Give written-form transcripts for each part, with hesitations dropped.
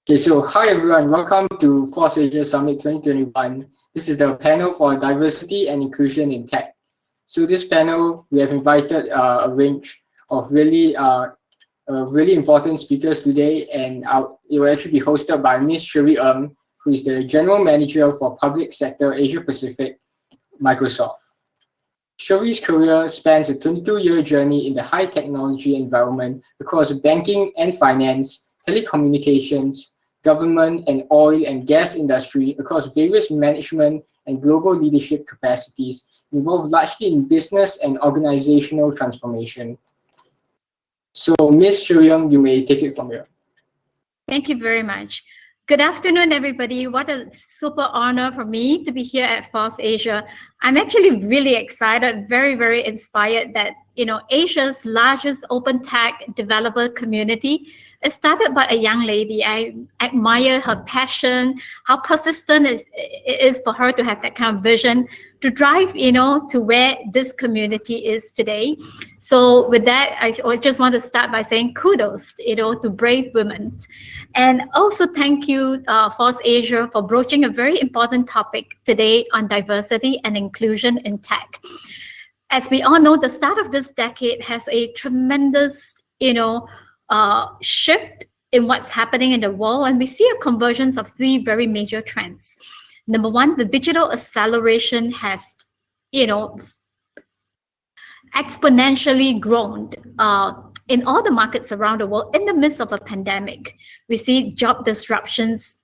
Okay, so hi everyone, welcome to FOSSASIA Summit 2021. This is the panel for diversity and inclusion in tech. So this panel, we have invited a range of really important speakers today, and it will actually be hosted by Ms. Sherie, who is the General Manager for Public Sector Asia Pacific, Microsoft. Sherie's career spans a 22-year journey in the high technology environment across banking and finance, telecommunications, government and oil and gas industry across various management and global leadership capacities involved largely in business and organizational transformation. So Ms. Sherie, you may take it from here. Thank you very much. Good afternoon, everybody. What a super honor for me to be here at FOSSASIA. I'm actually really excited, very inspired that, Asia's largest open tech developer community is started by a young lady. I admire her passion, how persistent it is for her to have that kind of vision to drive, to where this community is today. So with that, I just want to start by saying kudos, to brave women. And also thank you, FOSSASIA, for broaching a very important topic today on diversity and inclusion in tech. As we all know, the start of this decade has a tremendous, shift in what's happening in the world, and we see a convergence of three very major trends. Number one, the digital acceleration has, exponentially grown in all the markets around the world in the midst of a pandemic. We see job disruptions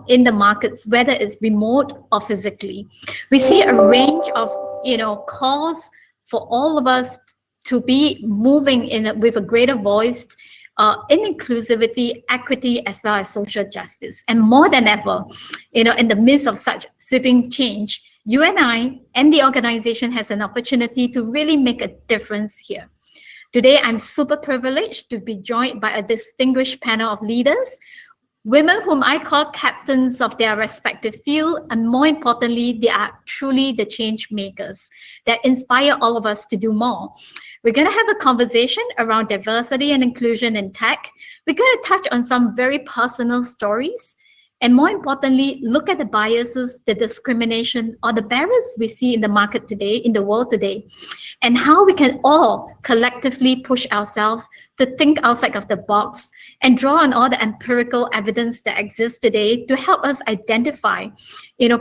in the markets, whether it's remote or physically. We see a range of, calls for all of us to be moving with a greater voice in inclusivity, equity, as well as social justice. And more than ever, in the midst of such sweeping change, you and I and the organization has an opportunity to really make a difference here. Today, I'm super privileged to be joined by a distinguished panel of leaders, women whom I call captains of their respective field, and more importantly, they are truly the change makers that inspire all of us to do more. We're going to have a conversation around diversity and inclusion in tech. We're going to touch on some very personal stories, and more importantly, look at the biases, the discrimination, or the barriers we see in the market today, in the world today, and how we can all collectively push ourselves to think outside of the box and draw on all the empirical evidence that exists today to help us identify,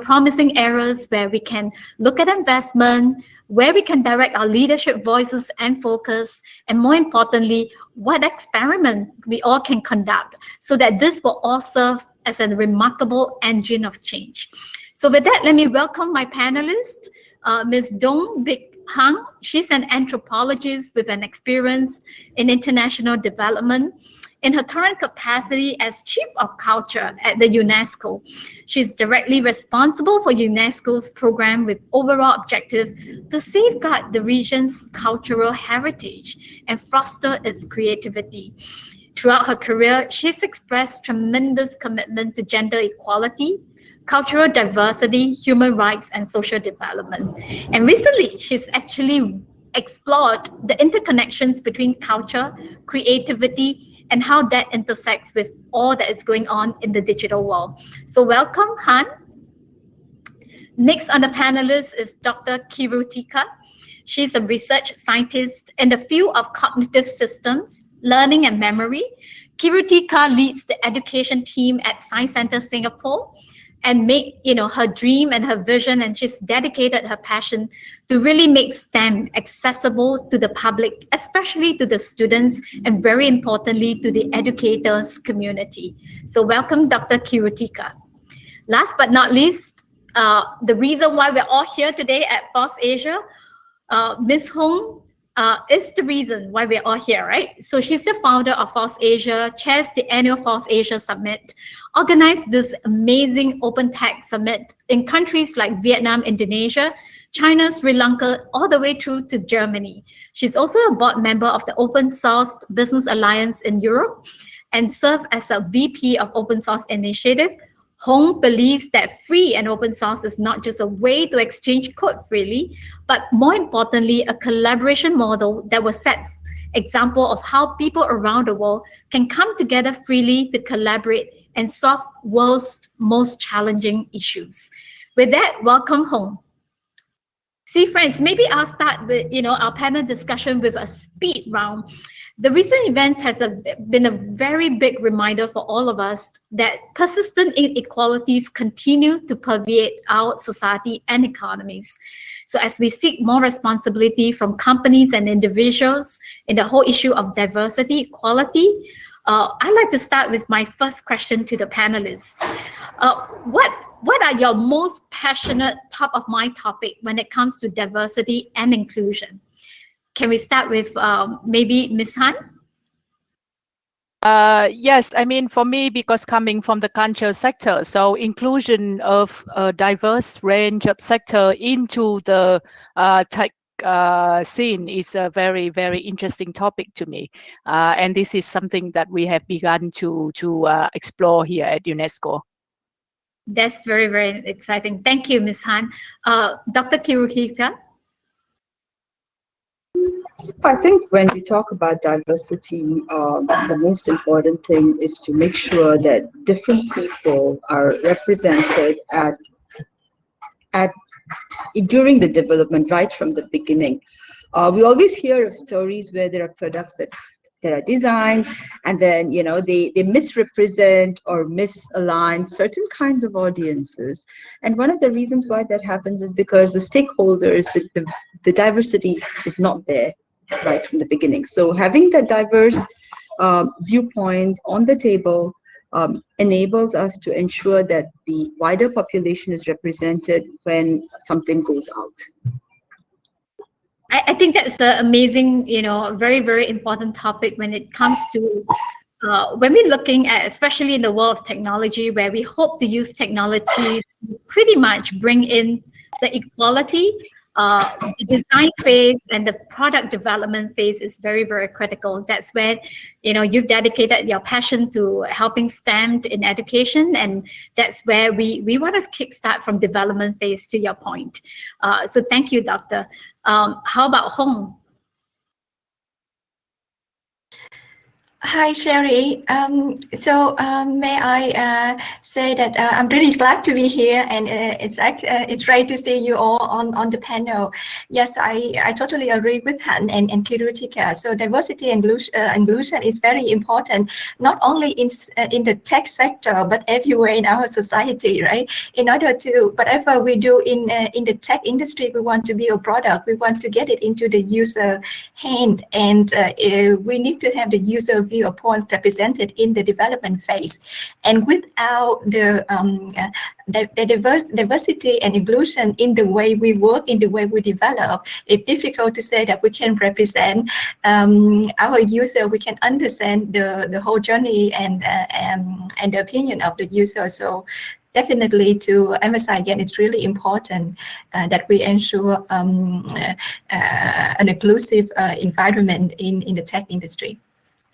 promising areas where we can look at investment, where we can direct our leadership voices and focus, and more importantly, what experiment we all can conduct so that this will all serve as a remarkable engine of change. So with that, let me welcome my panelist, Ms. Duong Bich Hanh. She's an anthropologist with an experience in international development. In her current capacity as Chief of Culture at the UNESCO, she's directly responsible for UNESCO's program with overall objective to safeguard the region's cultural heritage and foster its creativity. Throughout her career, she's expressed tremendous commitment to gender equality, cultural diversity, human rights, and social development. And recently, she's actually explored the interconnections between culture, creativity, and how that intersects with all that is going on in the digital world. So welcome, Hanh. Next on the panelist is Dr. Kiruthika. She's a research scientist in the field of cognitive systems, learning and memory. Kiruthika leads the education team at Science Center Singapore and make her dream and her vision, and she's dedicated her passion to really make STEM accessible to the public, especially to the students, and very importantly to the educators community. So welcome, Dr. Kiruthika. Last but not least, the reason why we're all here today at FOSSASIA, Ms. Hong is the reason why we're all here, right? So she's the founder of FOSSASIA, chairs the annual FOSSASIA Summit, organized this amazing open tech summit in countries like Vietnam, Indonesia, China, Sri Lanka, all the way through to Germany. She's also a board member of the Open Source Business Alliance in Europe and served as a VP of Open Source Initiative. Hong believes that free and open source is not just a way to exchange code freely, but more importantly, a collaboration model that will set example of how people around the world can come together freely to collaborate and solve world's most challenging issues. With that, welcome home. See, friends, maybe I'll start with our panel discussion with a speed round. The recent events has been a very big reminder for all of us that persistent inequalities continue to permeate our society and economies. So as we seek more responsibility from companies and individuals in the whole issue of diversity, equality, I'd like to start with my first question to the panelists. What are your most passionate top of mind topic when it comes to diversity and inclusion? Can we start with maybe Ms. Hanh? Yes, I mean, for me, because coming from the culture sector, so inclusion of a diverse range of sector into the tech scene is a very, very interesting topic to me. And this is something that we have begun to explore here at UNESCO. That's very, very exciting. Thank you, Ms. Hanh. Dr. Kiruthika? So I think when we talk about diversity, the most important thing is to make sure that different people are represented during the development, right from the beginning. We always hear of stories where there are products that are designed and then they misrepresent or misalign certain kinds of audiences, and one of the reasons why that happens is because the stakeholders, the diversity is not there right from the beginning. So having the diverse viewpoints on the table enables us to ensure that the wider population is represented when something goes out. I think that's an amazing, very, very important topic when it comes to when we're looking at, especially in the world of technology, where we hope to use technology to pretty much bring in the equality. The design phase and the product development phase is very, very critical. That's where, you've dedicated your passion to helping STEM in education, and that's where we want to kickstart from development phase, to your point. So thank you, Doctor. How about Hong? Hi, Sherie. May I say that I'm really glad to be here, and it's great to see you all on the panel. Yes, I totally agree with Hanh and Kiruthika. So diversity and inclusion is very important, not only in the tech sector, but everywhere in our society, right? In order to, whatever we do in the tech industry, we want to build a product, we want to get it into the user hand, and we need to have the user viewpoints represented in the development phase. And without the diversity and inclusion in the way we work, in the way we develop, it's difficult to say that we can represent our user, we can understand the whole journey and the opinion of the user. So definitely, to emphasize again, it's really important that we ensure an inclusive environment in the tech industry.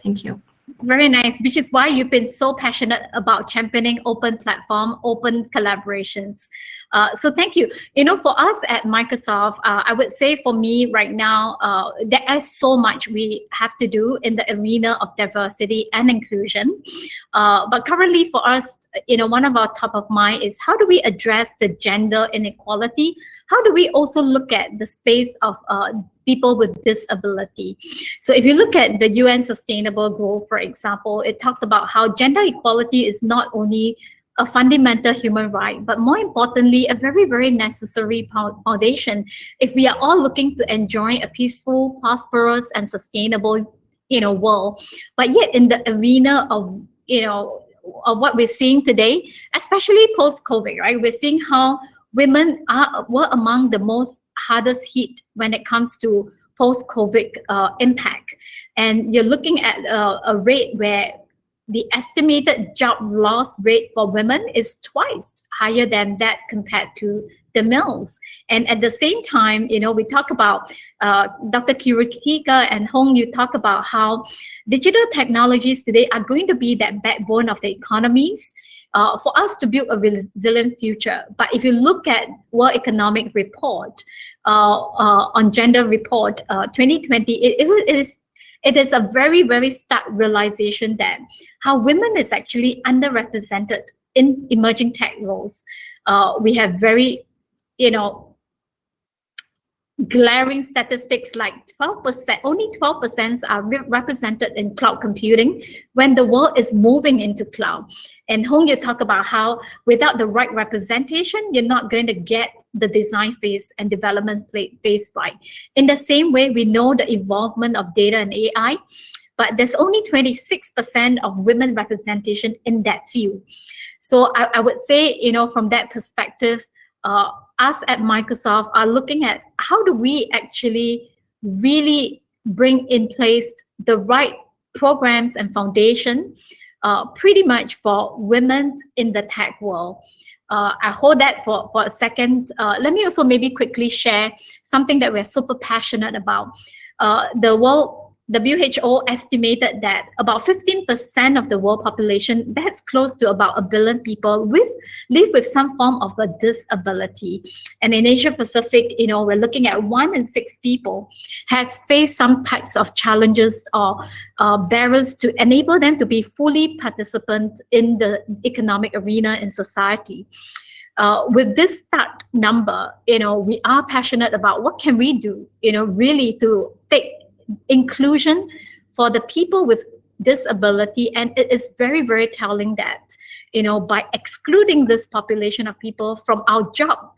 Thank you. Very nice, which is why you've been so passionate about championing open platform, open collaborations. So thank you. For us at Microsoft, I would say for me right now, there is so much we have to do in the arena of diversity and inclusion. But currently for us, one of our top of mind is how do we address the gender inequality? How do we also look at the space of people with disability? So if you look at the UN Sustainable Goal, for example, it talks about how gender equality is not only a fundamental human right, but more importantly, a very, very necessary foundation if we are all looking to enjoy a peaceful, prosperous, and sustainable, world. But yet in the arena of, of what we're seeing today, especially post-COVID, right? We're seeing how women were among the most hardest hit when it comes to post-COVID impact. And you're looking at a rate where the estimated job loss rate for women is twice higher than that compared to the males. And at the same time, we talk about, Dr. Kiruthika and Hong, you talk about how digital technologies today are going to be that backbone of the economies for us to build a resilient future. But if you look at World Economic Report, on gender report 2020, it is it is a very, very stark realization that how women is actually underrepresented in emerging tech roles. We have very, glaring statistics like 12%, only 12% are represented in cloud computing when the world is moving into cloud. And Hong, you talk about how without the right representation, you're not going to get the design phase and development phase right. In the same way, we know the involvement of data and AI, but there's only 26% of women representation in that field. So I would say, from that perspective, us at Microsoft are looking at how do we actually really bring in place the right programs and foundation pretty much for women in the tech world. I hold that for a second. Let me also maybe quickly share something that we're super passionate about. The WHO estimated that about 15% of the world population, that's close to about 1 billion people, live with some form of a disability. And in Asia Pacific, we're looking at 1 in 6 people has faced some types of challenges or barriers to enable them to be fully participant in the economic arena in society. With this start number, we are passionate about what can we do, really to take inclusion for the people with disability. And it is very, very telling that, by excluding this population of people from our job,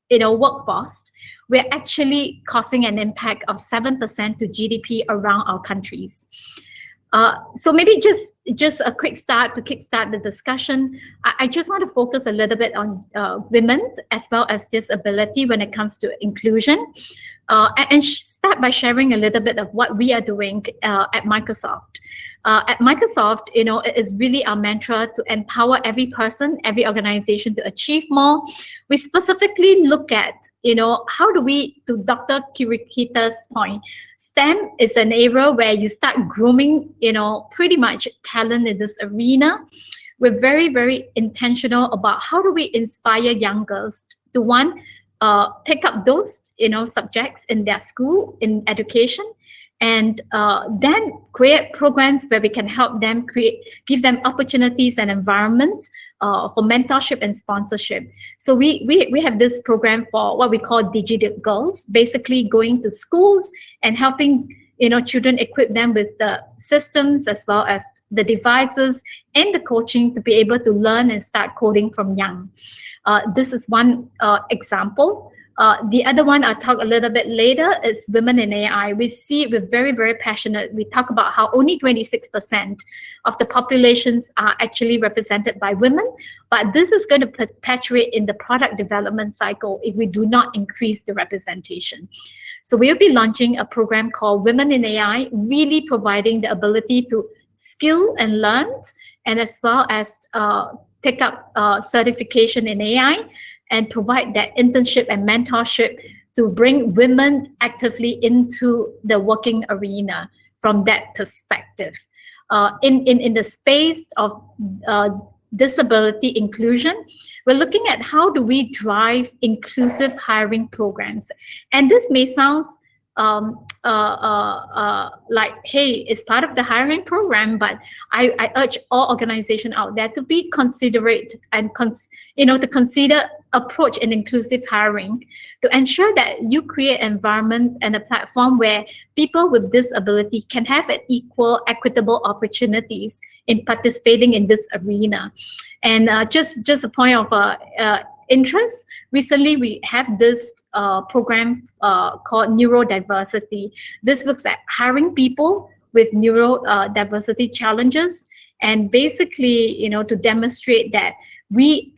workforce, we're actually causing an impact of 7% to GDP around our countries. So maybe just a quick start to kickstart the discussion. I just want to focus a little bit on women as well as disability when it comes to inclusion. And start by sharing a little bit of what we are doing at Microsoft. At Microsoft, it is really our mantra to empower every person, every organization to achieve more. We specifically look at, how do we, to Dr. Kiruthika's point, STEM is an area where you start grooming, pretty much talent in this arena. We're very, very intentional about how do we inspire young girls to take up those subjects in their school, in education, and then create programs where we can help them give them opportunities and environments for mentorship and sponsorship. So we have this program for what we call Digital Girls, basically going to schools and helping children, equip them with the systems as well as the devices and the coaching to be able to learn and start coding from young. This is one example. The other one I'll talk a little bit later is women in AI. We see we're very, very passionate. We talk about how only 26% of the populations are actually represented by women, but this is going to perpetuate in the product development cycle if we do not increase the representation. So we'll be launching a program called Women in AI, really providing the ability to skill and learn, and as well as take up certification in AI and provide that internship and mentorship to bring women actively into the working arena from that perspective. In the space of disability inclusion, we're looking at how do we drive inclusive hiring programs. And this may sound like, hey, it's part of the hiring program, but I urge all organizations out there to be considerate and to consider approach in inclusive hiring to ensure that you create an environment and a platform where people with disability can have equal, equitable opportunities in participating in this arena. And just a point of interest, recently we have this program called Neurodiversity. This looks at hiring people with neurodiversity challenges, and basically, to demonstrate that we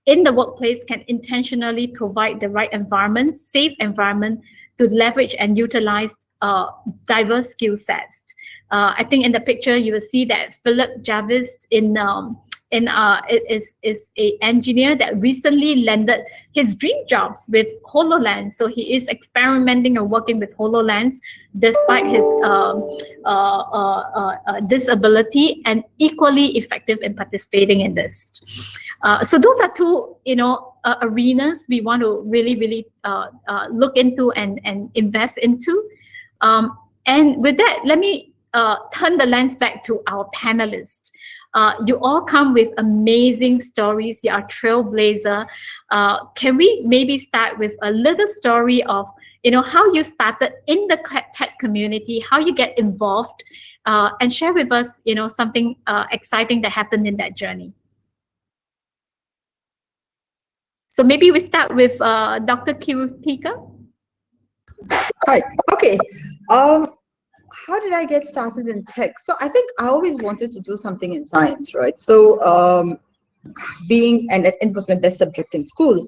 in the workplace can intentionally provide the right environment, safe environment to leverage and utilize diverse skill sets. I think in the picture you will see that Philip Jarvis is an engineer that recently landed his dream jobs with HoloLens. So he is experimenting and working with HoloLens despite his disability, and equally effective in participating in this. So those are two, arenas we want to really look into and invest into. And with that, let me turn the lens back to our panelists. You all come with amazing stories. You are trailblazer. Can we maybe start with a little story of, how you started in the tech community, how you get involved, and share with us, something exciting that happened in that journey. So maybe we start with Dr. Kiruthika. Hi. Okay. How did I get started in tech? So I think I always wanted to do something in science, right? So it was my best subject in school.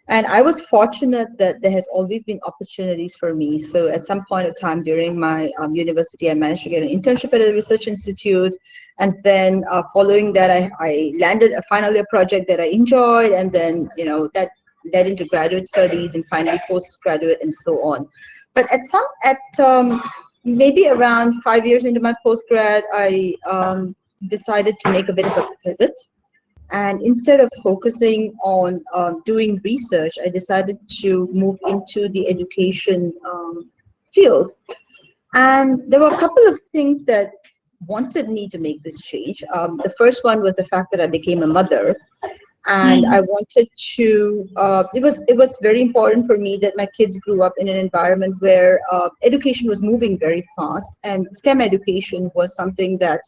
And I was fortunate that there has always been opportunities for me. So at some point of time during my university, I managed to get an internship at a research institute. And then following that, I landed a final year project that I enjoyed. And then, that led into graduate studies and finally postgraduate and so on. But maybe around 5 years into my postgrad, I decided to make a bit of a pivot. And instead of focusing on doing research, I decided to move into the education field. And there were a couple of things that wanted me to make this change. The first one was the fact that I became a mother. And I wanted to, it was very important for me that my kids grew up in an environment where education was moving very fast, and STEM education was something that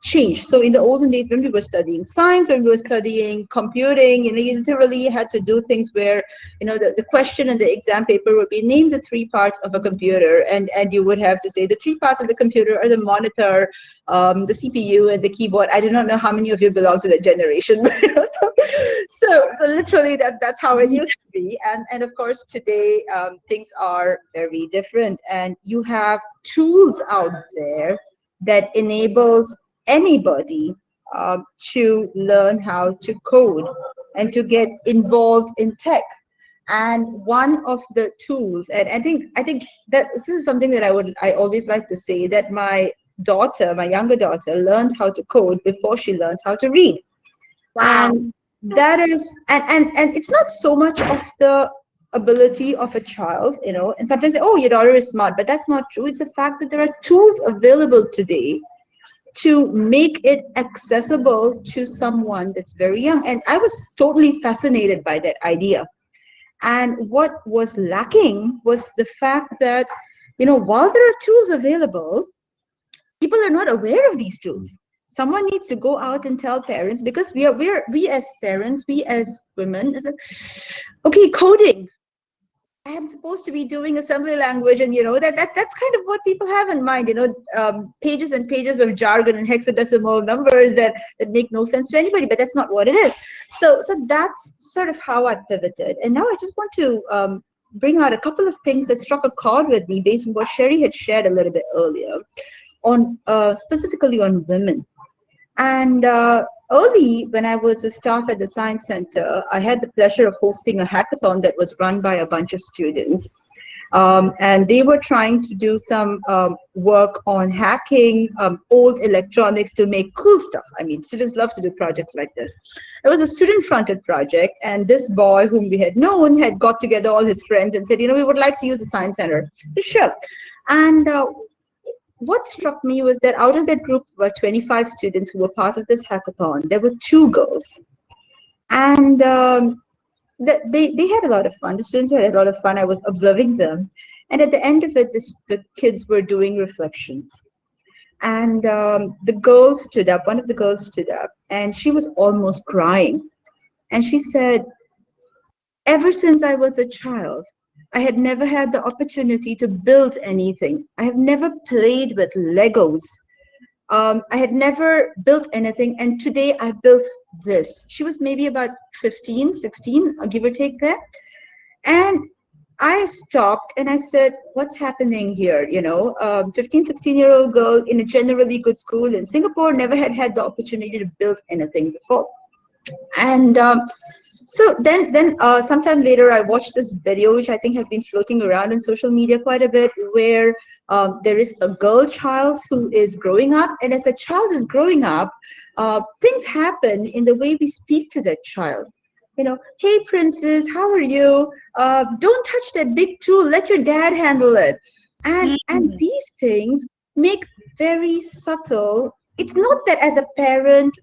changed. So in the olden days, when we were studying science, when we were studying computing, you literally had to do things where, the question in the exam paper would be name the 3 parts of a computer, and you would have to say the 3 parts of the computer are the monitor, the CPU, and the keyboard. I do not know how many of you belong to that generation, but so literally that's how it used to be. And of course today things are very different, and you have tools out there that enables anybody to learn how to code and to get involved in tech. And one of the tools, and I think that this is something that I always like to say, that my younger daughter learned how to code before she learned how to read. Wow. And that is, and it's not so much of the ability of a child, and sometimes say, oh, your daughter is smart, but that's not true. It's the fact that there are tools available today to make it accessible to someone that's very young. And I was totally fascinated by that idea. And what was lacking was the fact that, while there are tools available, people are not aware of these tools. Someone needs to go out and tell parents, because we as parents, we as women, okay, coding. I am supposed to be doing assembly language, and that's kind of what people have in mind, pages and pages of jargon and hexadecimal numbers that make no sense to anybody, but that's not what it is. So that's sort of how I pivoted. And now I just want to bring out a couple of things that struck a chord with me based on what Sherie had shared a little bit earlier, on specifically on women. And early, when I was a staff at the Science Center, I had the pleasure of hosting a hackathon that was run by a bunch of students. And they were trying to do some work on hacking old electronics to make cool stuff. I mean, students love to do projects like this. It was a student-fronted project, and this boy whom we had known had got together all his friends and said, we would like to use the Science Center. So sure. And what struck me was that out of that group were 25 students who were part of this hackathon. There were 2 girls. And they had a lot of fun. The students had a lot of fun. I was observing them. And at the end of it, the kids were doing reflections. And the girl stood up, one of the girls stood up, and she was almost crying. And she said, ever since I was a child, I had never had the opportunity to build anything. I have never played with Legos. I had never built anything, and today I built this. She was maybe about 15, 16, give or take that. And I stopped and I said, what's happening here? 15, 16-year-old girl in a generally good school in Singapore, never had the opportunity to build anything before. And so then sometime later, I watched this video, which I think has been floating around in social media quite a bit, where there is a girl child who is growing up. And as the child is growing up, things happen in the way we speak to that child. Hey, princess, how are you? Don't touch that big tool. Let your dad handle it. And these things make very subtle. It's not that as a parent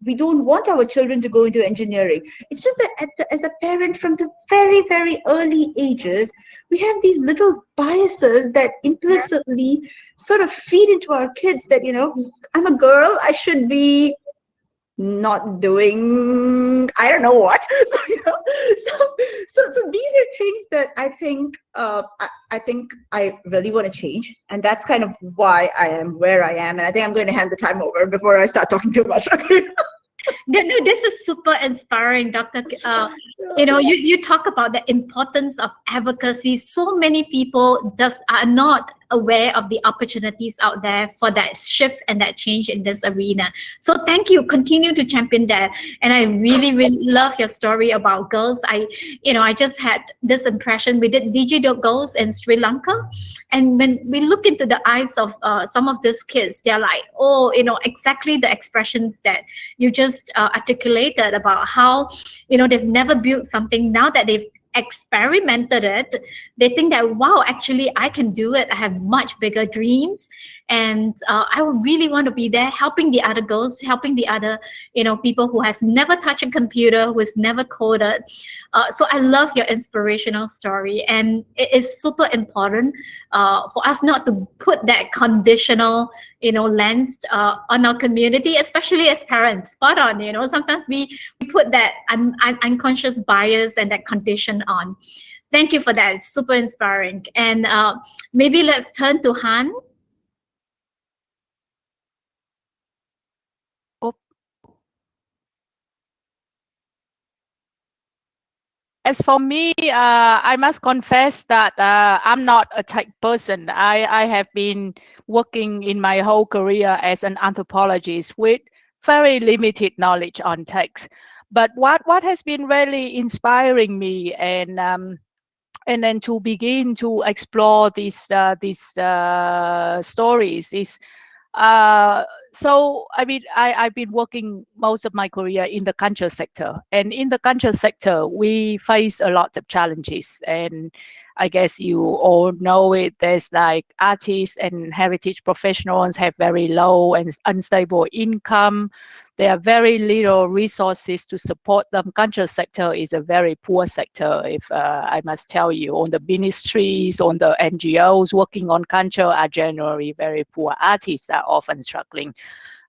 we don't want our children to go into engineering. It's just that as a parent from the very, very early ages, we have these little biases that implicitly sort of feed into our kids that, I'm a girl, I should be not doing I don't know what. So so these are things that I think I really want to change, and that's kind of why I am where I am. And I think I'm going to hand the time over before I start talking too much. Okay. No, this is super inspiring, Dr. You talk about the importance of advocacy. So many people are not aware of the opportunities out there for that shift and that change in this arena. So thank you. Continue to champion that. And I really, really love your story about girls. I just had this impression. We did Digital Girls in Sri Lanka. And when we look into the eyes of some of these kids, they're like, oh, exactly the expressions that you just articulated about how, they've never built something. Now that they've experimented it, they think that, wow, actually I can do it. I have much bigger dreams, and I would really want to be there helping the other girls, helping the other people who has never touched a computer, who has never coded. So I love your inspirational story, and it is super important for us not to put that conditional lens on our community, especially as parents. Spot on. Sometimes we put that unconscious bias and that condition on. Thank you for that. It's super inspiring. And maybe let's turn to Hanh. As for me, I must confess that I'm not a tech person. I have been working in my whole career as an anthropologist with very limited knowledge on tech. But what has been really inspiring me and then to begin to explore these stories is so I mean I've been working most of my career in the culture sector, and in the culture sector we face a lot of challenges, and I guess you all know it. There's like artists and heritage professionals have very low and unstable income. There are very little resources to support them. Culture sector is a very poor sector, if I must tell you. On the ministries, on the NGOs working on culture are generally very poor. Artists are often struggling.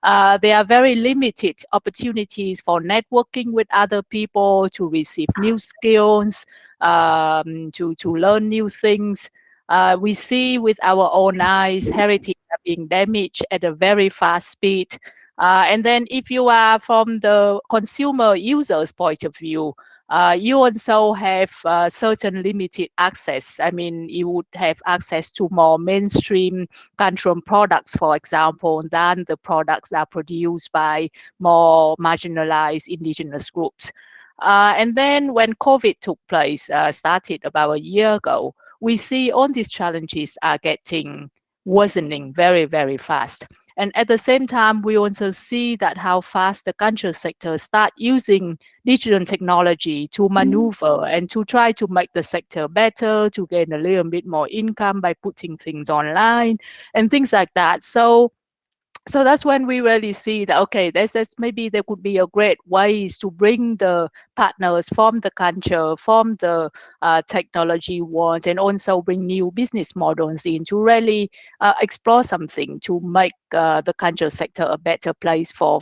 There are very limited opportunities for networking with other people, to receive new skills, to learn new things. We see with our own eyes heritage are being damaged at a very fast speed. And then if you are from the consumer user's point of view, you also have certain limited access. I mean, you would have access to more mainstream cultural products, for example, than the products are produced by more marginalized indigenous groups. And then when COVID took place, started about a year ago, we see all these challenges are getting worsening very, very fast. And at the same time, we also see that how fast the culture sector start using digital technology to maneuver and to try to make the sector better, to gain a little bit more income by putting things online and things like that. So that's when we really see that, okay, there's maybe there could be a great ways to bring the partners from the culture, from the technology world, and also bring new business models in to really explore something to make the culture sector a better place for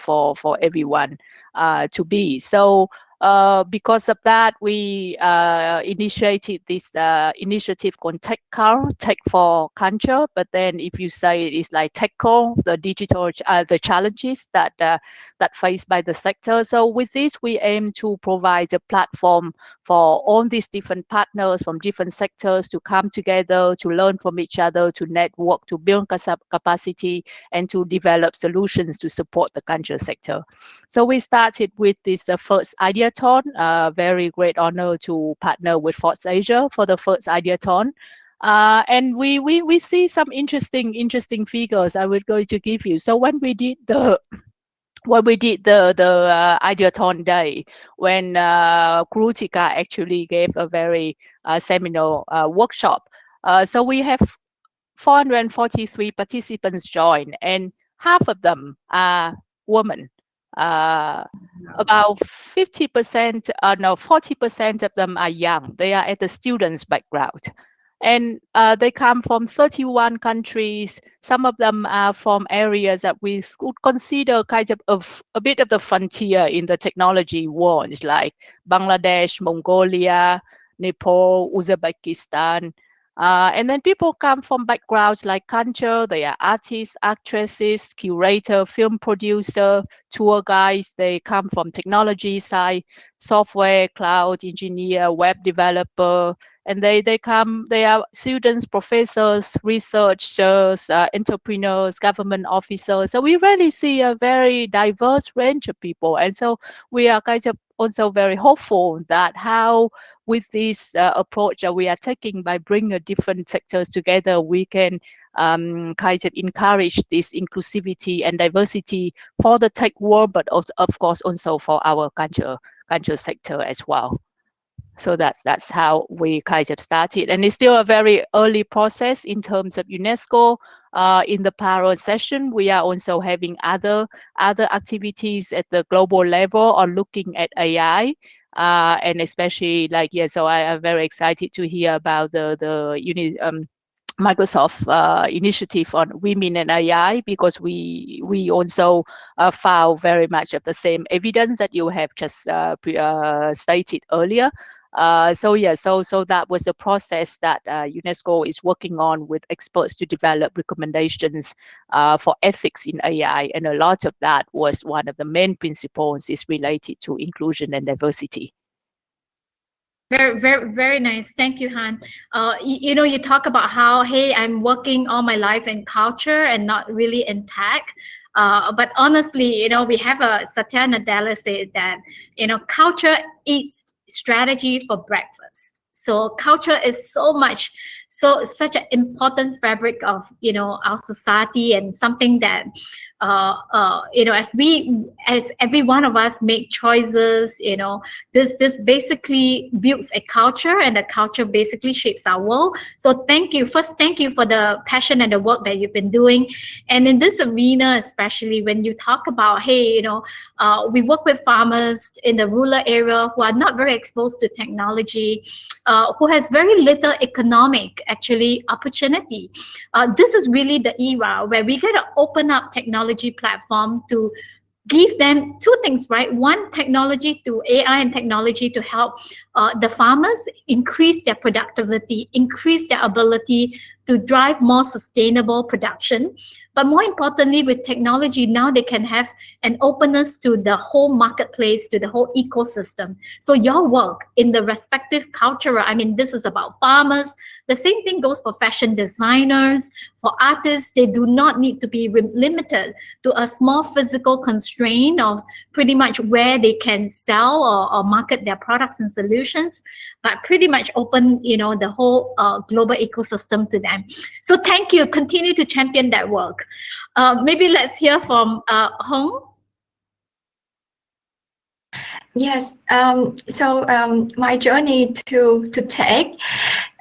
everyone to be. So because of that, we initiated this initiative called Tech for Culture. But then, if you say it is like tackle the digital the challenges that faced by the sector. So with this, we aim to provide a platform for all these different partners from different sectors to come together, to learn from each other, to network, to build capacity, and to develop solutions to support the culture sector. So we started with this first Ideathon. Very great honor to partner with FOSSASIA for the first Ideathon. And we see some interesting figures I would going to give you. So when we did the Ideathon day, when Kiruthika actually gave a very seminal workshop. So we have 443 participants joined, and half of them are women. About 50%, no, 40% of them are young. They are at the students' background. And they come from 31 countries. Some of them are from areas that we could consider kind of a bit of the frontier in the technology world, like Bangladesh, Mongolia, Nepal, Uzbekistan. And then people come from backgrounds like culture. They are artists, actresses, curator, film producer, tour guides. They come from technology side, software, cloud engineer, web developer, and they are students, professors, researchers, entrepreneurs, government officers. So we really see a very diverse range of people, and so we are kind of also very hopeful that how with this approach that we are taking by bringing different sectors together, we can kind of encourage this inclusivity and diversity for the tech world, but also, of course, also for our culture sector as well. So that's how we kind of started, and it's still a very early process in terms of UNESCO. In the parallel session, we are also having other activities at the global level on looking at AI, and especially like so I am very excited to hear about the Microsoft initiative on women and AI, because we also found very much of the same evidence that you have just stated earlier. So that was the process that UNESCO is working on with experts to develop recommendations for ethics in AI, and a lot of that was one of the main principles is related to inclusion and diversity. Very, very, very nice. Thank you, Han. You know, you talk about how, hey, I'm working all my life in culture and not really in tech. But honestly, you know, we have a Satya Nadella said that, you know, culture eats strategy for breakfast. So culture is such an important fabric of, you know, our society, and something that you know, as every one of us make choices, you know, this basically builds a culture, and the culture basically shapes our world. So thank you for the passion and the work that you've been doing. And in this arena, especially when you talk about, hey, you know, we work with farmers in the rural area who are not very exposed to technology, who has very little economic actually opportunity. This is really the era where we got to open up technology platform to give them two things, right? One, technology to AI and technology to help the farmers increase their productivity, increase their ability to drive more sustainable production. But more importantly, with technology, now they can have an openness to the whole marketplace, to the whole ecosystem. So your work in the respective culture, I mean, this is about farmers. The same thing goes for fashion designers, for artists. They do not need to be limited to a small physical constraint of pretty much where they can sell or market their products and solutions, but pretty much open, you know, the whole global ecosystem to them. So thank you. Continue to champion that work. Maybe let's hear from Hanh. Yes. So my journey to tech,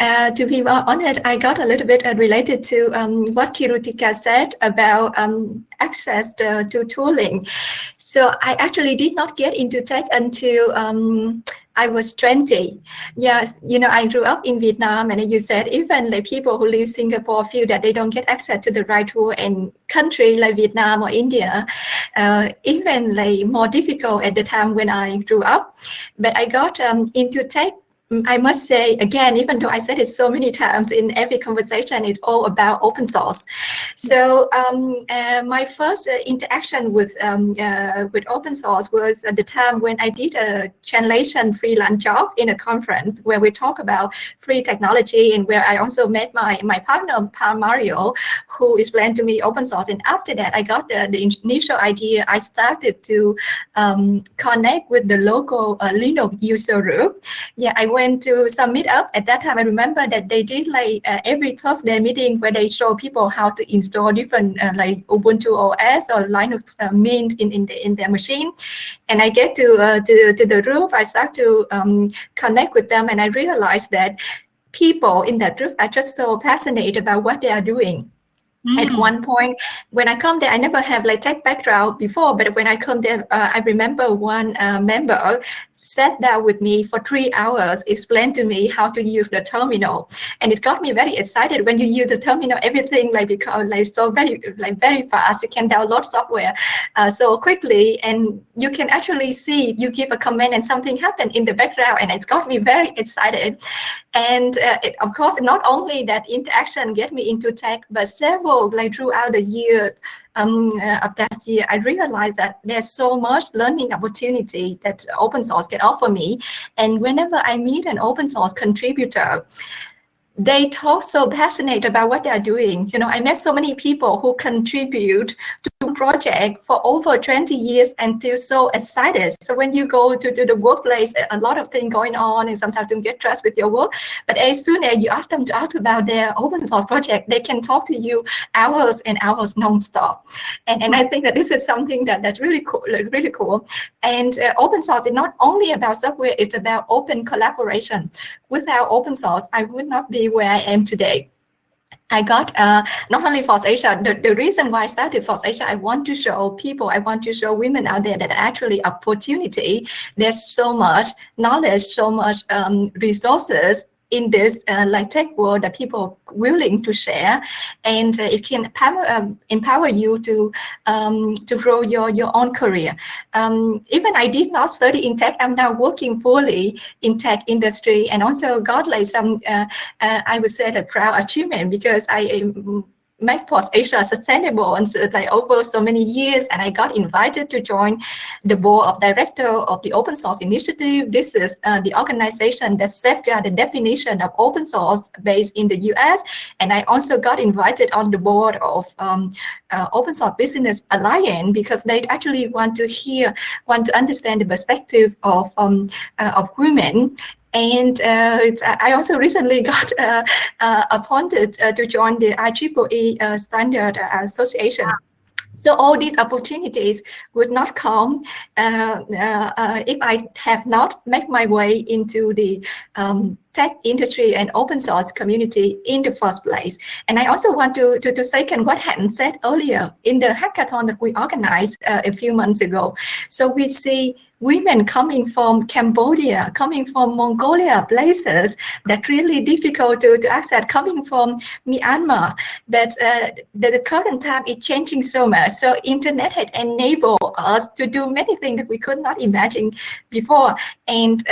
to be honest, I got a little bit related to what Kiruthika said about access to tooling. So I actually did not get into tech until I was 20. Yes, you know, I grew up in Vietnam, and you said even like people who live in Singapore feel that they don't get access to the right tool, in country like Vietnam or India, even like more difficult at the time when I grew up. But I got into tech. I must say again, even though I said it so many times in every conversation, it's all about open source. So my first interaction with open source was at the time when I did a translation freelance job in a conference where we talk about free technology, and where I also met my partner Mario, who explained to me open source. And after that, I got the initial idea. I started to connect with the local Linux user group. Yeah, I went to some meetup. At that time, I remember that they did like every Thursday meeting where they show people how to install different like Ubuntu OS or Linux Mint in their machine. And I get to the group. I start to connect with them, and I realized that people in that group are just so passionate about what they are doing. At one point, when I come there, I never have like tech background before, but when I come there, I remember one member sat down with me for 3 hours, explained to me how to use the terminal, and it got me very excited. When you use the terminal, everything like become like so very fast. You can download software so quickly, and you can actually see you give a command and something happened in the background, and it got me very excited. And of course, not only that interaction get me into tech, but several like throughout the year of that year, I realized that there's so much learning opportunity that open source can offer me. And whenever I meet an open source contributor, they talk so passionate about what they are doing. You know, I met so many people who contribute to a project for over 20 years and still so excited. So when you go to the workplace, a lot of things going on, and sometimes you get stressed with your work. But as soon as you ask them to ask about their open source project, they can talk to you hours and hours non-stop. And I think that this is something that's really cool, really cool. And open source is not only about software; it's about open collaboration. Without open source, I would not be where I am today. I got not only FOSSASIA, the reason why I started FOSSASIA, I want to show people, I want to show women out there that actually opportunity, there's so much knowledge, so much resources in this like tech world that people are willing to share, and it can empower you to grow your own career. Even I did not study in tech. I'm now working fully in tech industry, and also got like some I would say a proud achievement, because I make FOSSASIA sustainable and like over so many years, and I got invited to join the board of director of the Open Source Initiative. This is the organization that safeguards the definition of open source based in the US, and I also got invited on the board of Open Source Business Alliance, because they actually want to understand the perspective of women. And I also recently got appointed to join the IEEE Standard Association. So all these opportunities would not come if I have not made my way into the tech industry and open source community in the first place. And I also want to second what Hanh said earlier in the hackathon that we organized a few months ago. So we see women coming from Cambodia, coming from Mongolia, places that really difficult to access, coming from Myanmar, that the current time is changing so much. So internet had enabled us to do many things that we could not imagine before. And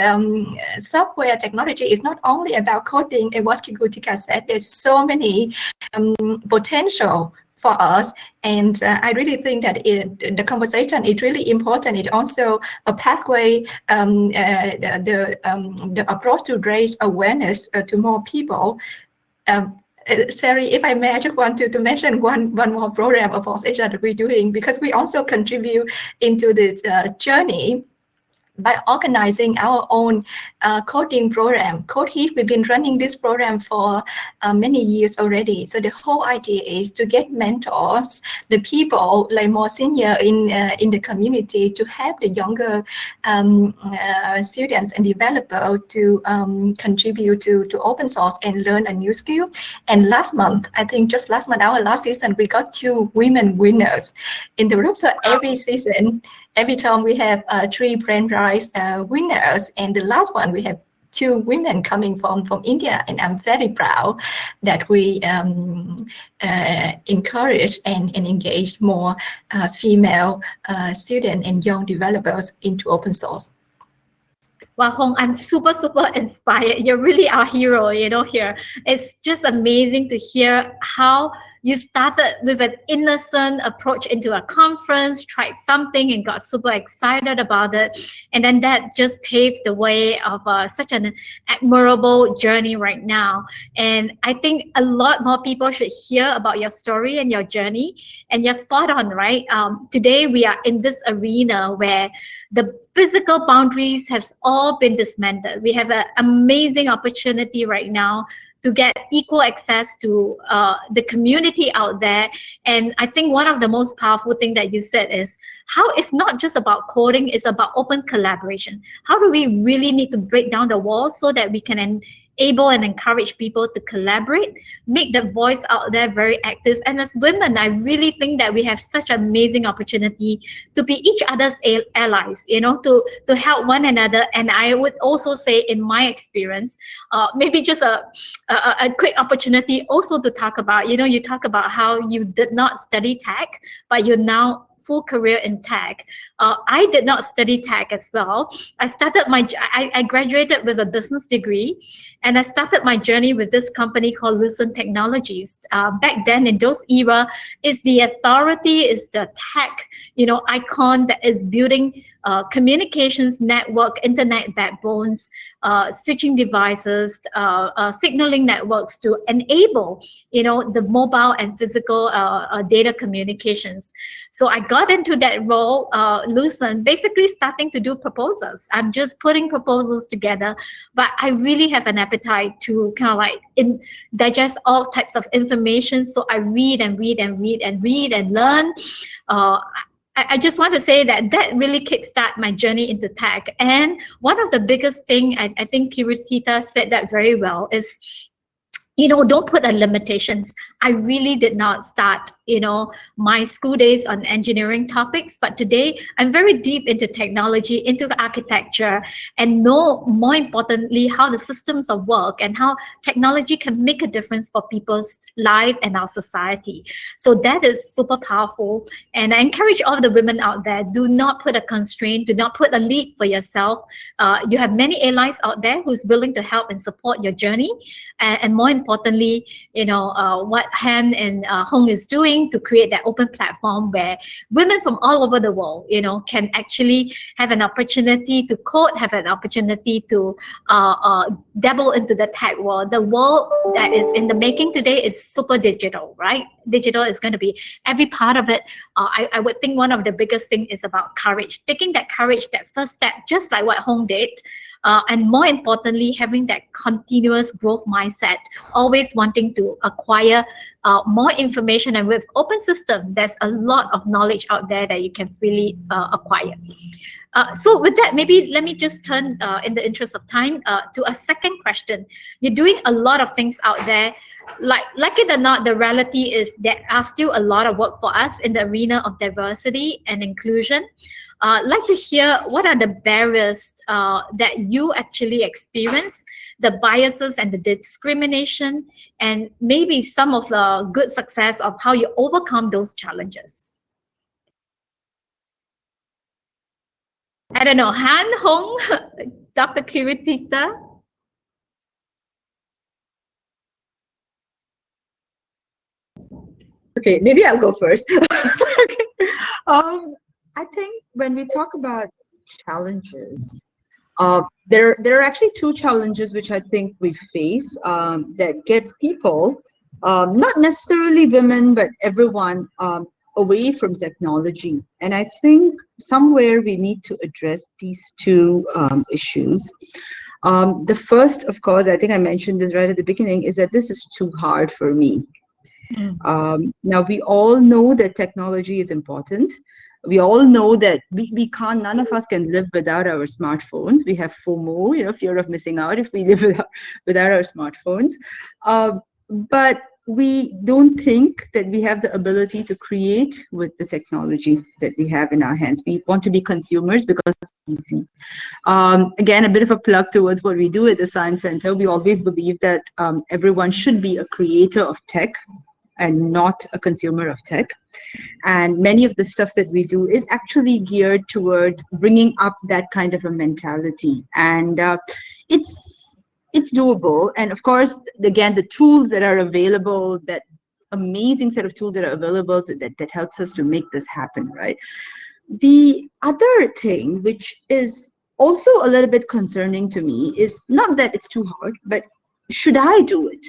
software technology is not only about coding, and what Kiruthika said, there's so many potential for us, and I really think that the conversation is really important. It's also a pathway, the approach to raise awareness to more people. Sherie, if I may, I just want to mention one more program of FOSSASIA that we're doing, because we also contribute into this journey by organizing our own coding program. Code Heat, we've been running this program for many years already. So the whole idea is to get mentors, the people like more senior in the community, to help the younger students and developers to contribute to open source and learn a new skill. And last month, I think just last month, our last season, we got 2 women winners in the group. So every season, every time we have 3 brand prize winners, and the last one we have 2 women coming from India, and I'm very proud that we encourage and engage more female students and young developers into open source. Wow, Hong, I'm super inspired. You're really our hero, here. It's just amazing to hear how you started with an innocent approach into a conference, tried something and got super excited about it. And then that just paved the way of such an admirable journey right now. And I think a lot more people should hear about your story and your journey. And you're spot on, right? Today we are in this arena where the physical boundaries have all been dismantled. We have an amazing opportunity right now to get equal access to the community out there. And I think one of the most powerful things that you said is how it's not just about coding, it's about open collaboration. How do we really need to break down the walls so that we can able and encourage people to collaborate, make the voice out there very active. And as women, I really think that we have such an amazing opportunity to be each other's allies, you know, to help one another. And I would also say, in my experience, maybe just a quick opportunity also to talk about, you know, you talk about how you did not study tech, but you're now full career in tech. I did not study tech as well. I graduated with a business degree, and I started my journey with this company called Lucent Technologies. Back then, in those era, is the authority, is the tech, you know, icon that is building communications network, internet backbones, switching devices, signaling networks to enable, you know, the mobile and physical data communications. So I got into that role, Lucent, basically starting to do proposals. I'm just putting proposals together, but I really have an appetite to kind of like digest all types of information. So I read and read and read and read and learn. I just want to say that really kickstarted my journey into tech. And one of the biggest thing, I think Kiruthika said that very well, is, you know, don't put a limitations. I really did not start, you know, my school days on engineering topics, but today I'm very deep into technology, into the architecture, and know, more importantly, how the systems of work and how technology can make a difference for people's life and our society. So that is super powerful. And I encourage all the women out there, do not put a constraint, do not put a lead for yourself. You have many allies out there who's willing to help and support your journey. And more importantly, you know, what Hanh and Hong is doing to create that open platform where women from all over the world, you know, can actually have an opportunity to code, have an opportunity to dabble into the tech world. The world that is in the making today is super digital, right? Digital is going to be every part of it. I would think one of the biggest thing is about courage, taking that courage, that first step, just like what Hong did. And more importantly, having that continuous growth mindset, always wanting to acquire more information. And with open system, there's a lot of knowledge out there that you can freely acquire. So with that, maybe let me just turn, in the interest of time, to a second question. You're doing a lot of things out there. Like it or not, the reality is there are still a lot of work for us in the arena of diversity and inclusion. Like to hear what are the barriers that you actually experience, the biases and the discrimination, and maybe some of the good success of how you overcome those challenges. I don't know, Han, Hong, Dr. Kiruthika? Okay, maybe I'll go first. I think when we talk about challenges, there are actually two challenges which I think we face that gets people, not necessarily women, but everyone, away from technology. And I think somewhere we need to address these two issues. The first, of course, I think I mentioned this right at the beginning, is that this is too hard for me. Now, we all know that technology is important. We all know that we can't, none of us can live without our smartphones. We have FOMO, you know, fear of missing out if we live without our smartphones. But we don't think that we have the ability to create with the technology that we have in our hands. We want to be consumers because it's easy. Again, a bit of a plug towards what we do at the Science Center. We always believe that everyone should be a creator of tech and not a consumer of tech. And many of the stuff that we do is actually geared towards bringing up that kind of a mentality. And it's doable. And of course, again, the tools that are available, that amazing set of tools that are available that helps us to make this happen, right? The other thing, which is also a little bit concerning to me, is not that it's too hard, but should I do it?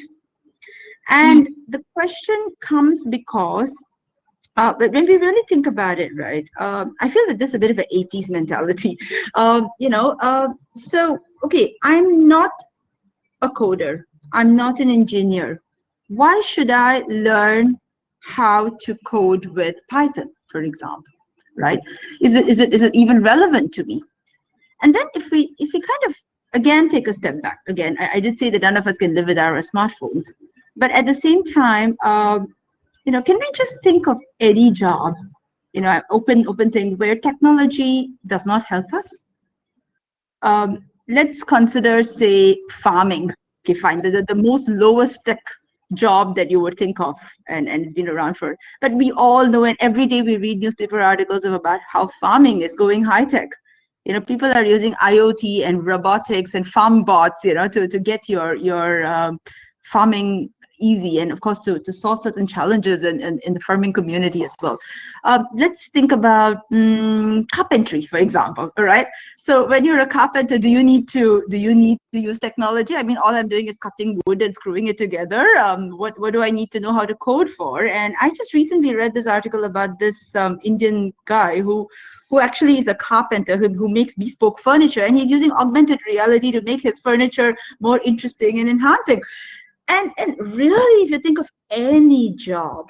And the question comes because, but when we really think about it, right, I feel that this is a bit of an 80s mentality. So, okay, I'm not a coder. I'm not an engineer. Why should I learn how to code with Python, for example, right? Is it even relevant to me? And then if we kind of again take a step back. Again, I did say that none of us can live without our smartphones, but at the same time, can we just think of any job, open thing where technology does not help us? Let's consider, say, farming. Okay, fine. The most lowest tech job that you would think of, and it's been around for, but we all know, and every day we read newspaper articles about how farming is going high tech. People are using IoT and robotics and farm bots, to get your farming easy, and of course to solve certain challenges in the farming community as well. Let's think about carpentry, for example. All right. So when you're a carpenter, do you need to use technology? I mean, all I'm doing is cutting wood and screwing it together. What do I need to know how to code for? And I just recently read this article about this Indian guy who actually is a carpenter who makes bespoke furniture, and he's using augmented reality to make his furniture more interesting and enhancing. And really, if you think of any job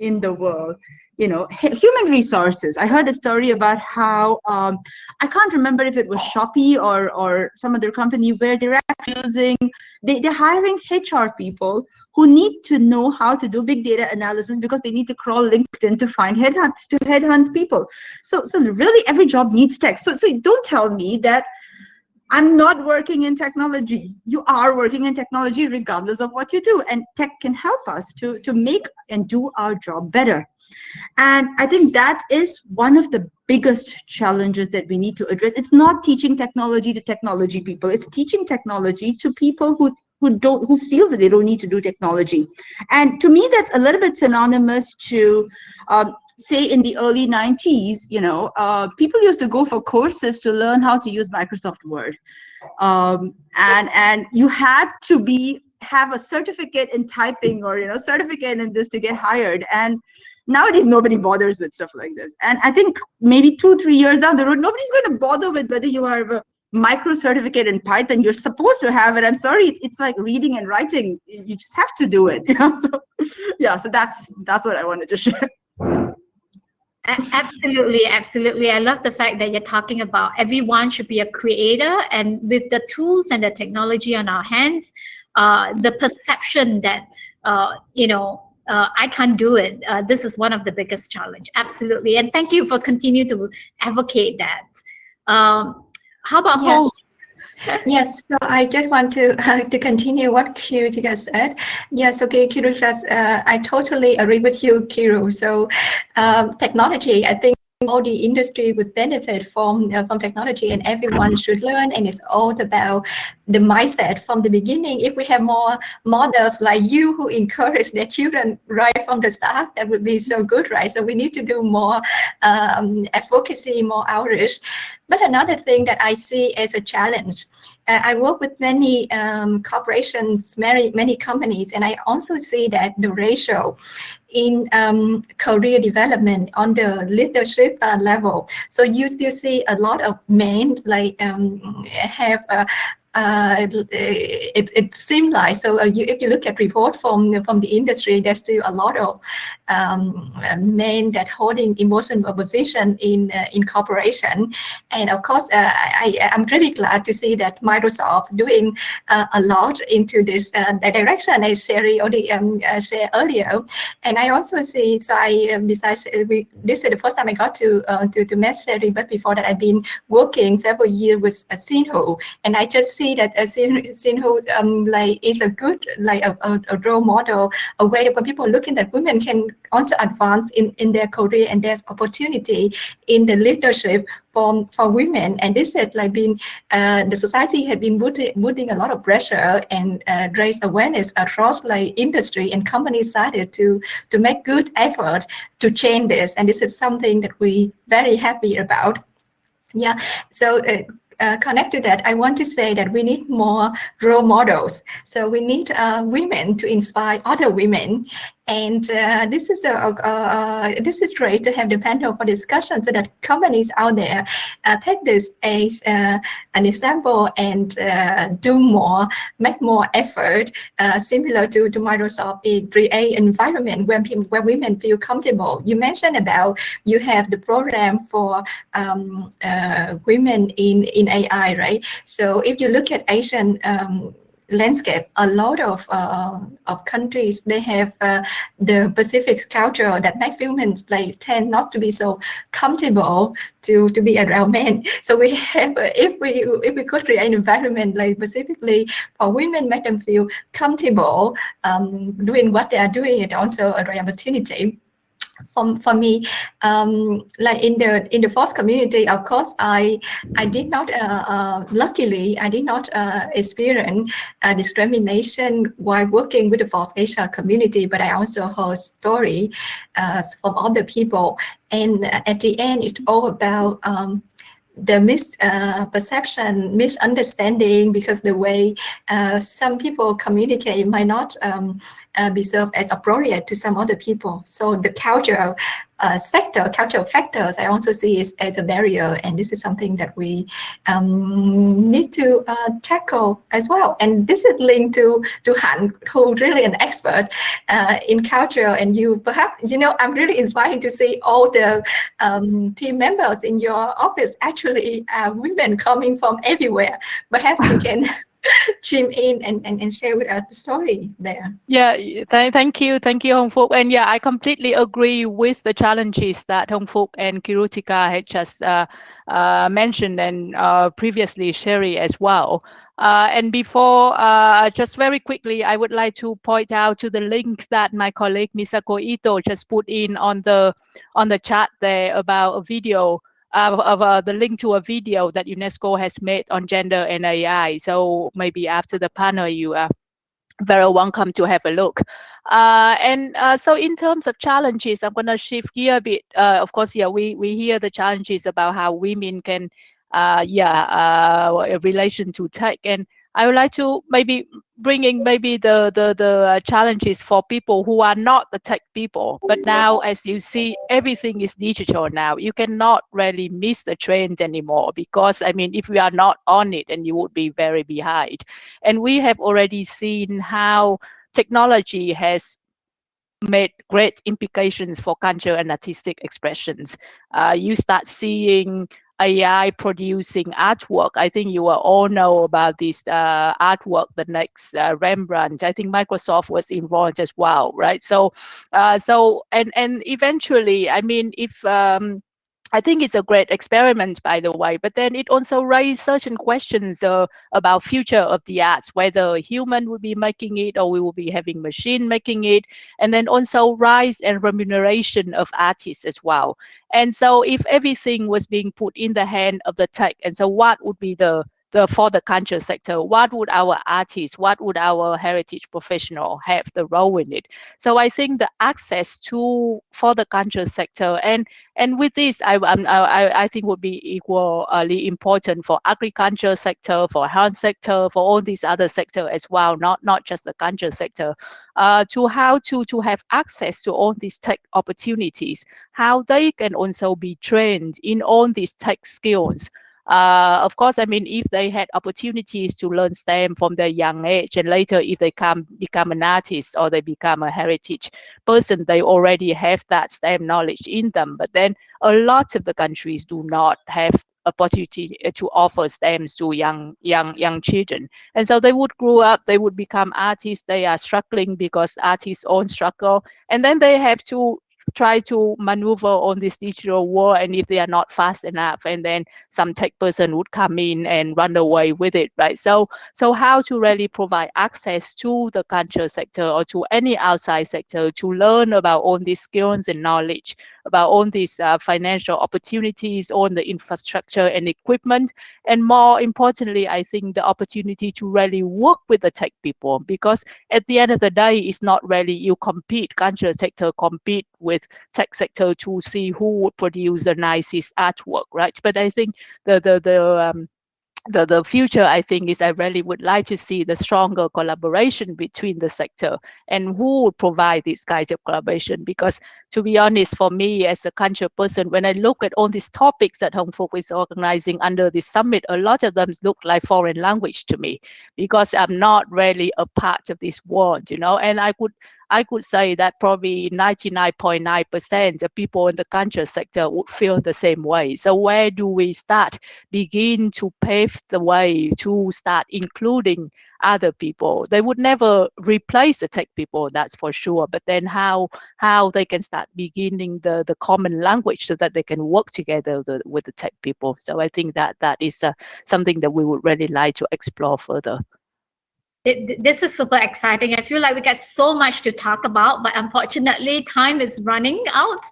in the world, human resources. I heard a story about how I can't remember if it was Shopee or some other company where they're actually they're hiring HR people who need to know how to do big data analysis because they need to crawl LinkedIn to find headhunt people. So really, every job needs tech. So don't tell me that I'm not working in technology. You are working in technology regardless of what you do. And tech can help us to make and do our job better. And I think that is one of the biggest challenges that we need to address. It's not teaching technology to technology people. It's teaching technology to people who feel that they don't need to do technology. And to me, that's a little bit synonymous to say in the early 90s, people used to go for courses to learn how to use Microsoft Word. And you had to have a certificate in typing or, certificate in this to get hired. And nowadays, nobody bothers with stuff like this. And I think maybe 2-3 years down the road, nobody's going to bother with whether you have a micro certificate in Python. You're supposed to have it. I'm sorry, it's like reading and writing. You just have to do it. So that's what I wanted to share. Absolutely. I love the fact that you're talking about everyone should be a creator, and with the tools and the technology on our hands, the perception that I can't do it. This is one of the biggest challenge. Absolutely, and thank you for continuing to advocate that. How about Hong? Yes, so I just want to continue what Kiruthika said. Yes, okay, Kiruthika, I totally agree with you, Kiru. So technology, I think all the industry would benefit from technology, and everyone should learn. And it's all about the mindset from the beginning. If we have more models like you who encourage their children right from the start, that would be so good, right? So we need to do more advocacy, more outreach. But another thing that I see as a challenge, I work with many corporations, many companies, and I also see that the ratio in career development on the leadership level. So you still see a lot of men have it seems like, so if you look at report from the industry, there's still a lot of men that holding emotional position in corporation. And of course, I'm really glad to see that Microsoft doing a lot into this direction, as Sherie already shared earlier. And I also see, so besides this is the first time I got to meet Sherie, but before that I've been working several years with Sinhu, and I just see that Sinhu is a good a role model, a way that when people looking at women can also advance in their career, and there's opportunity in the leadership for women. And this had been the society had been putting a lot of pressure and raise awareness across industry, and companies started to make good effort to change this, and this is something that we very happy about. Yeah, so connect to that, I want to say that we need more role models. So we need women to inspire other women. And this is great to have the panel for discussion, so that companies out there take this as an example and do more, make more effort, similar to Microsoft, create an environment where women feel comfortable. You mentioned about you have the program for women in AI, right? So if you look at Asian landscape, a lot of countries, they have the Pacific culture that make women like tend not to be so comfortable to be around men. So we have if we could create an environment like specifically for women, make them feel comfortable doing what they are doing, it also a great opportunity. For me, like in the FOSS community, of course, I did not luckily I did not experience discrimination while working with the FOSS Asia community, but I also heard story from other people, and at the end it's all about the misperception, misunderstanding, because the way some people communicate might not be served as appropriate to some other people. So the cultural factors, I also see is as a barrier, and this is something that we need to tackle as well. And this is linked to Hanh, who's really an expert in culture. And you perhaps, you know, I'm really inspired to see all the team members in your office actually are women coming from everywhere. Perhaps you can chime in and share with us the story there. Yeah, thank you, Hong Phuc. And yeah, I completely agree with the challenges that Hong Phuc and Kiruthika had just mentioned, and previously Sherie as well. And before, just very quickly, I would like to point out to the link that my colleague Misako Ito just put in on the chat there about a video. The link to a video that UNESCO has made on gender and AI. So maybe after the panel, you are very welcome to have a look. So in terms of challenges, I'm going to shift gear a bit. Of course, yeah, we hear the challenges about how women can, in relation to tech. And I would like to maybe bringing maybe the challenges for people who are not the tech people. But now, as you see, everything is digital now. You cannot really miss the trend anymore, because I mean, if we are not on it, and you would be very behind. And we have already seen how technology has made great implications for culture and artistic expressions. You start seeing AI producing artwork. I think you will all know about this artwork, the next Rembrandt. I think Microsoft was involved as well, right? So and eventually, I mean, if I think it's a great experiment, by the way, but then it also raised certain questions about future of the arts, whether a human will be making it or we will be having machine making it, and then also rise and remuneration of artists as well. And so if everything was being put in the hand of the tech, and so what would be for the culture sector, what would our artists, what would our heritage professional have the role in it? So I think the access for the culture sector, and with this, I think would be equally important for agriculture sector, for health sector, for all these other sector as well, not just the culture sector, to how to have access to all these tech opportunities, how they can also be trained in all these tech skills. Of course, I mean, if they had opportunities to learn STEM from their young age, and later if they become an artist or they become a heritage person, they already have that STEM knowledge in them. But then a lot of the countries do not have opportunity to offer STEMs to young children, and so they would grow up, they would become artists. They are struggling because artists own struggle, and then they have to try to maneuver on this digital world, and if they are not fast enough, and then some tech person would come in and run away with it, right? So how to really provide access to the culture sector or to any outside sector to learn about all these skills and knowledge, about all these financial opportunities, on the infrastructure and equipment, and more importantly, I think the opportunity to really work with the tech people, because at the end of the day, it's not really you compete, culture sector compete with tech sector to see who would produce the nicest artwork, right? But I think the future, I think, is I really would like to see the stronger collaboration between the sector, and who would provide these kinds of collaboration. Because to be honest, for me as a culture person, when I look at all these topics that Hong Phuc is organizing under this summit, a lot of them look like foreign language to me, because I'm not really a part of this world, you know. And I could say that probably 99.9% of people in the culture sector would feel the same way. So where do we start? Begin to pave the way to start including other people. They would never replace the tech people, that's for sure. But then how they can start beginning the common language so that they can work together with the tech people. So I think that is something that we would really like to explore further. This is super exciting. I feel like we got so much to talk about, but unfortunately time is running out.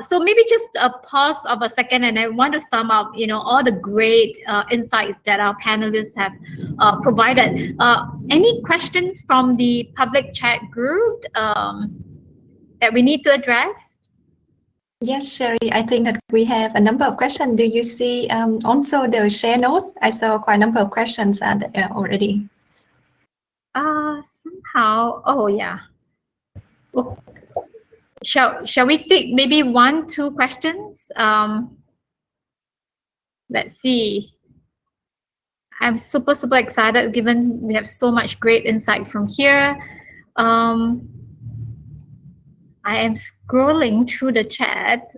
So maybe just a pause of a second, and I want to sum up, all the great insights that our panelists have provided. Any questions from the public chat group that we need to address? Yes, Sherie, I think that we have a number of questions. Do you see also the share notes? I saw quite a number of questions already. Somehow, oh yeah. Oh. Shall we take maybe 1-2 questions? Let's see. I'm super excited given we have so much great insight from here. I am scrolling through the chat.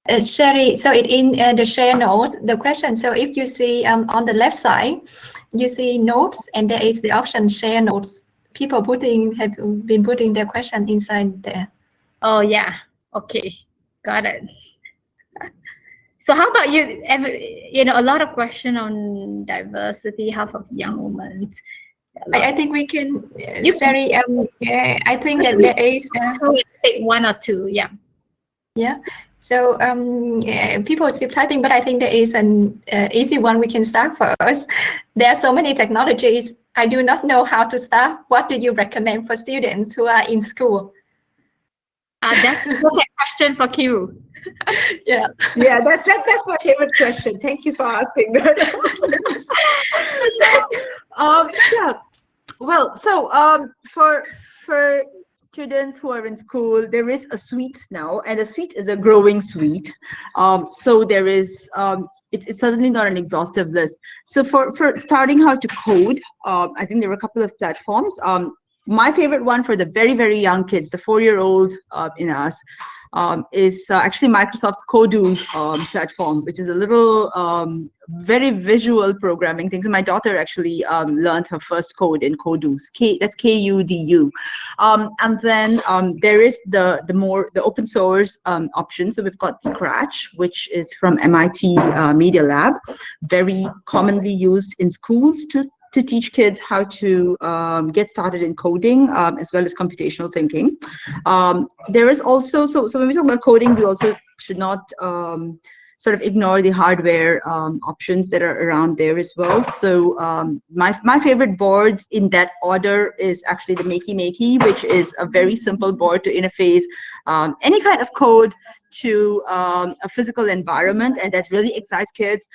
Sherie, so in the share notes, the question, so if you see on the left side, you see notes, and there is the option share notes. People have been putting their question inside there. Oh yeah, okay, got it. So how about you? A lot of question on diversity, half of young women. I think we can, Sherie, I think that there is... take 1 or 2, yeah. Yeah. So people still typing, but I think there is an easy one we can start first. There are so many technologies. I do not know how to start. What do you recommend for students who are in school? That's a perfect question for Kiru. Yeah, that's my favorite question. Thank you for asking that. For students who are in school, there is a suite now, and a suite is a growing suite. So there is, it's certainly not an exhaustive list. So for starting how to code, I think there are a couple of platforms. My favorite one for the very young kids, the 4-year-old in us, is actually Microsoft's Kodu platform, which is a little very visual programming thing. So my daughter actually learned her first code in Kodu. That's Kudu. And then there is the open source option. So we've got Scratch, which is from MIT Media Lab, very commonly used in schools to teach kids how to get started in coding, as well as computational thinking. There is also, so when we talk about coding, we also should not sort of ignore the hardware options that are around there as well. So my favorite boards in that order is actually the Makey, which is a very simple board to interface any kind of code to a physical environment, and that really excites kids.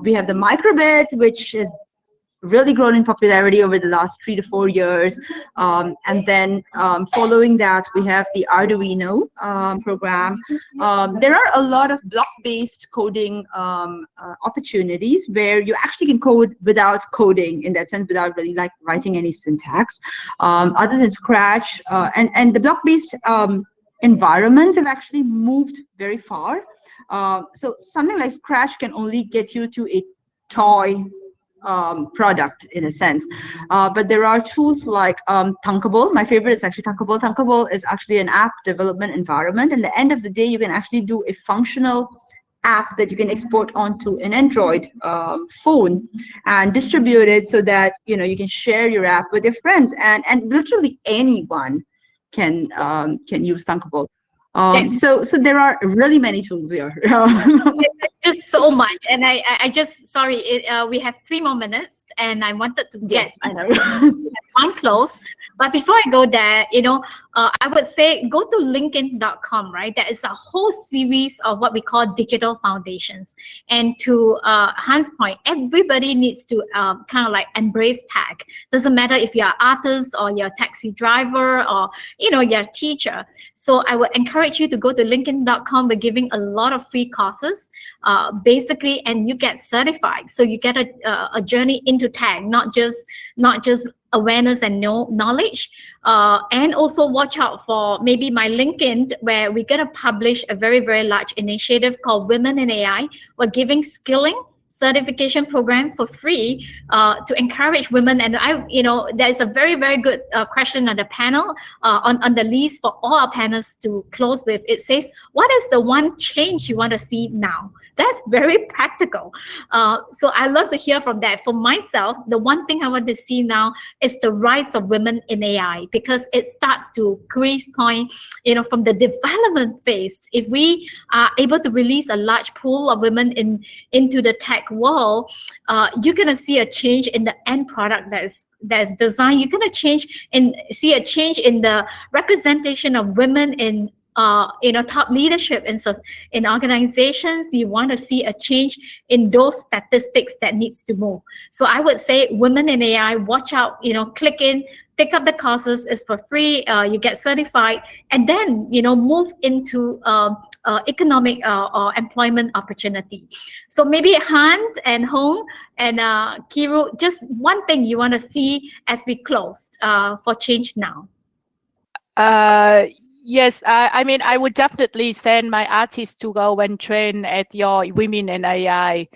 We have the Microbit, which is really grown in popularity over the last 3 to 4 years. And then following that, we have the Arduino program. There are a lot of block-based coding opportunities where you actually can code without coding, in that sense, without really like writing any syntax. Other than Scratch, and the block-based environments have actually moved very far. So something like Scratch can only get you to a toy product in a sense, but there are tools like Thunkable. My favorite is actually Thunkable. Thunkable is actually an app development environment, and at the end of the day, you can actually do a functional app that you can export onto an Android phone and distribute it so that you can share your app with your friends, and literally anyone can use Thunkable. So there are really many tools here. Just so much, and I just sorry. We have 3 more minutes, and I wanted to get one close. But before I go there, I would say go to LinkedIn.com. Right, there is a whole series of what we call digital foundations. And to Han's point, everybody needs to kind of like embrace tech. Doesn't matter if you're an artist or you're a taxi driver or you're a teacher. So I would encourage you to go to LinkedIn.com. We're giving a lot of free courses, basically, and you get certified. So you get a journey into tech, not just awareness and knowledge, and also watch out for maybe my LinkedIn, where we're going to publish a very, very large initiative called Women in AI. We're giving skilling certification program for free to encourage women. And there's a very, very good question on the panel, on the list for all our panelists to close with. It says, what is the one change you want to see now? That's very practical. So I love to hear from that. For myself, the one thing I want to see now is the rise of women in AI, because it starts to Chris' point, from the development phase. If we are able to release a large pool of women into the tech world, you're going to see a change in the end product that's designed. You're going to see a change in the representation of women in top leadership in organizations. You want to see a change in those statistics that needs to move. So I would say women in AI, watch out, click in, take up the courses, it's for free, you get certified, and then, move into economic or employment opportunity. So maybe Hanh and Hong and Kiru, just one thing you want to see as we close for change now. Yes, I mean, I would definitely send my artists to go and train at your Women in AI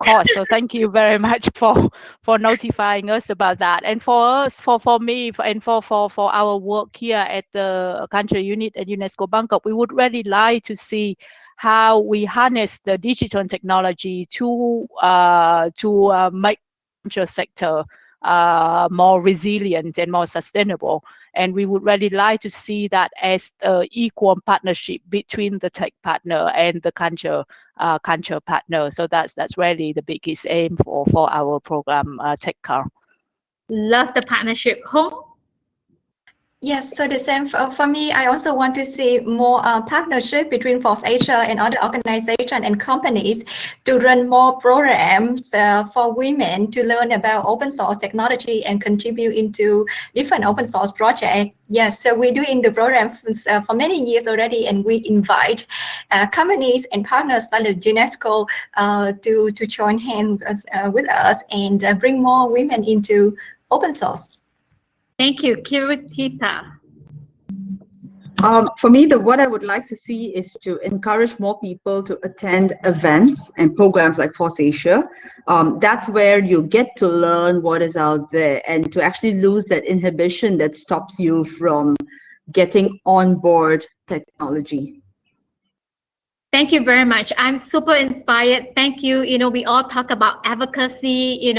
course. So thank you very much for notifying us about that. And for us, for me, and for our work here at the country unit at UNESCO Bangkok, we would really like to see how we harness the digital technology to make the sector more resilient and more sustainable. And we would really like to see that as an equal partnership between the tech partner and the culture partner. So that's really the biggest aim for our program, TechCar. Love the partnership. Hong? Yes, so the same for me. I also want to see more partnership between FOSSASIA and other organizations and companies to run more programs for women to learn about open source technology and contribute into different open source projects. Yes, so we're doing the program for many years already, and we invite companies and partners like UNESCO to join hands with us and bring more women into open source. Thank you. Kiruthika. For me, what I would like to see is to encourage more people to attend events and programs like FOSSASIA. That's where you get to learn what is out there and to actually lose that inhibition that stops you from getting on board technology. Thank you very much. I'm super inspired. Thank you. We all talk about advocacy,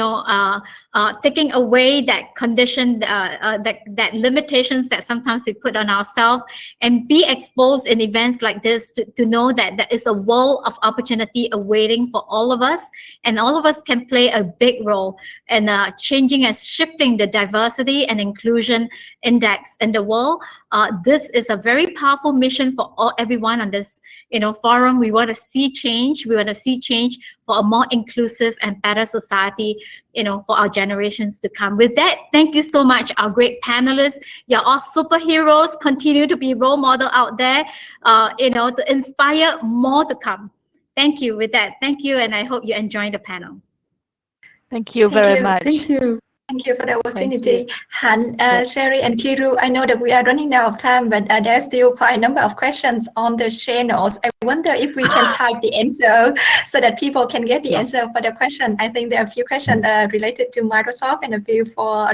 taking away that condition, that limitations that sometimes we put on ourselves, and be exposed in events like this to know that there is a world of opportunity awaiting for all of us, and all of us can play a big role in changing and shifting the diversity and inclusion index in the world. This is a very powerful mission for everyone on this forum. We want to see change. We want to see change for a more inclusive and better society, for our generations to come. With that, thank you so much, our great panelists. You're all superheroes. Continue to be role model out there, to inspire more to come. Thank you. With that, thank you, and I hope you enjoy the panel. Thank you very much. Thank you. Thank you for the opportunity. Hanh, Sherie, and Kiru, I know that we are running out of time, but there's still quite a number of questions on the channels. I wonder if we can type the answer so that people can get the answer for the question. I think there are a few questions related to Microsoft and a few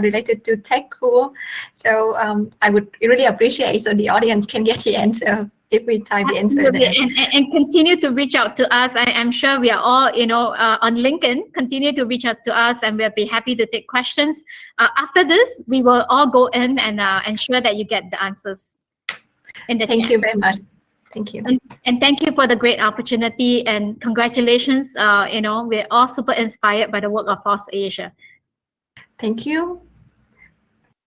related to TechCool. So I would really appreciate so the audience can get the answer if we type the answer there. And continue to reach out to us. I'm sure we are all, on LinkedIn. Continue to reach out to us, and we'll be happy to take questions. After this, we will all go in and ensure that you get the answers in the chat. Thank you very much. Thank you. And thank you for the great opportunity, and congratulations. We're all super inspired by the work of FOSSASIA. Thank you.